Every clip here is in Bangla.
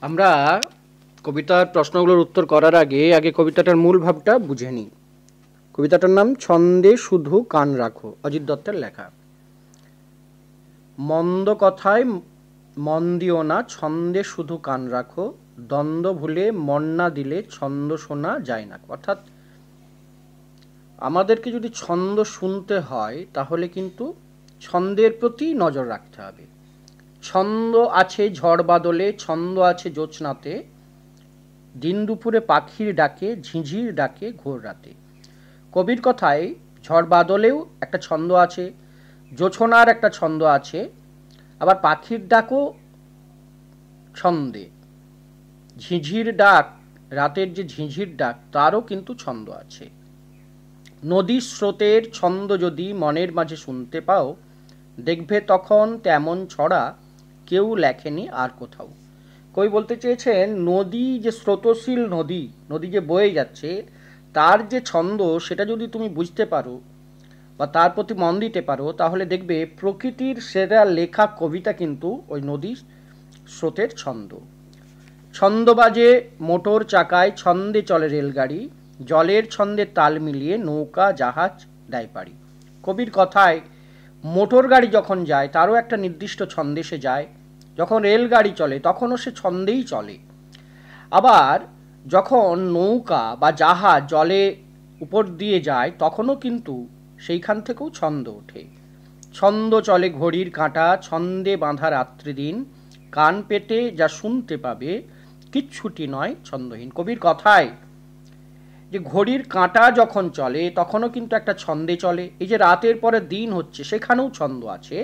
আমরা কবিতার প্রশ্নগুলোর উত্তর করার আগে কবিতাটার মূল ভাবটা বুঝে নিই। কবিতাটার নাম ছন্দে শুধু কান রাখো, অজিত দত্তের লেখা। মন্দ কথায় মন দিও না, ছন্দে শুধু কান রাখো, দ্বন্দ্ব ভুলে মন না দিলে ছন্দ শোনা যায় না। অর্থাৎ আমাদেরকে যদি ছন্দ শুনতে হয় তাহলে কিন্তু ছন্দের প্রতি নজর রাখতে হবে। ছন্দ আছে ঝড় বাদলে, ছন্দ আছে জ্যোৎস্নাতে, দিন দুপুরে পাখির ডাকে, ঝিঁঝির ডাকে ঘোর রাতে। কবির কথায় ঝড় বাদলেও একটা ছন্দ আছে, জোছনার একটা ছন্দ আছে, আবার পাখির ডাকও ছন্দে, ঝিঁঝির ডাক, রাতের যে ঝিঁঝির ডাক তারও কিন্তু ছন্দ আছে। নদীর স্রোতের ছন্দ যদি মনের মাঝে শুনতে পাও, দেখবে তখন তেমন ছড়া কেউ লেখেনি আর কোথাও। কবি বলতে চেয়েছেন নদী যে স্রোতশীল নদী, নদী যে বয়ে যাচ্ছে, তার যে ছন্দ সেটা যদি তুমি বুঝতে পারো বা তার প্রতি মন দিতে পারো, তাহলে দেখবে প্রকৃতির সেটা লেখা কবিতা কিন্তু ওই নদীর স্রোতের ছন্দ। ছন্দ বাজে মোটর চাকায়, ছন্দে চলে রেলগাড়ি, জলের ছন্দে তাল মিলিয়ে নৌকা জাহাজ দেয় পাড়ি। কবির কথায় মোটর গাড়ি যখন যায় তারও একটা নির্দিষ্ট ছন্দে সে যায়, যখন রেলগাড়ি চলে তখনও সে ছন্দেই চলে। আবার যখন নৌকা বা জাহাজ জলে উপর দিয়ে যায় তখনও কিন্তু সেইখান থেকেও ছন্দ ওঠে। ছন্দ চলে ঘড়ির কাঁটা, ছন্দে বাঁধা রাত্রিদিন, কান পেতে যা শুনতে পাবে কিচ্ছুটি নয় ছন্দহীন। কবির কথায় যে ঘড়ির কাঁটা যখন চলে তখনও কিন্তু একটা ছন্দে চলে। এই যে রাতের পরে দিন হচ্ছে সেখানেও ছন্দ আছে।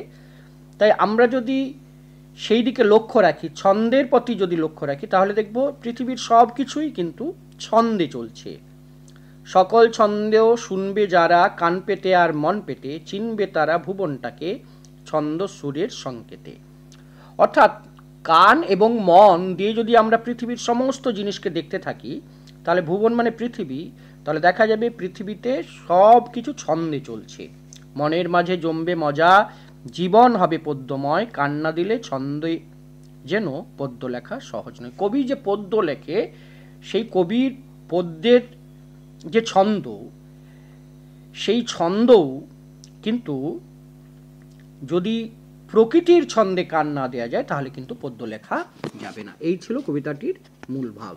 তাই আমরা যদি সেই দিকে লক্ষ্য রাখি, ছন্দের প্রতি যদি লক্ষ্য রাখি, তাহলে দেখব পৃথিবীর সব কিছুই কিন্তু ছন্দে চলছে। সকল ছন্দেও শুনবে যারা, কান পেতে আর মন পেতে চিনবে তারা ভুবনটাকে ছন্দ সুরের সংকেতে। অর্থাৎ কান এবং মন দিয়ে যদি আমরা পৃথিবীর সমস্ত জিনিসকে দেখতে থাকি, তাহলে ভুবন মানে পৃথিবী, তাহলে দেখা যাবে পৃথিবীতে সব কিছু ছন্দে চলছে। মনের মাঝে জমবে মজা, জীবন হবে পদ্যময়, কান্না দিলে ছন্দে যেন পদ্য লেখা সহজ নয়। কবি যে পদ্য লেখে, সেই কবির পদ্যের যে ছন্দ, সেই ছন্দও কিন্তু যদি প্রকৃতির ছন্দে কান না দেওয়া যায় তাহলে কিন্তু পদ্য লেখা যাবে না। এই ছিল কবিতাটির মূল ভাব।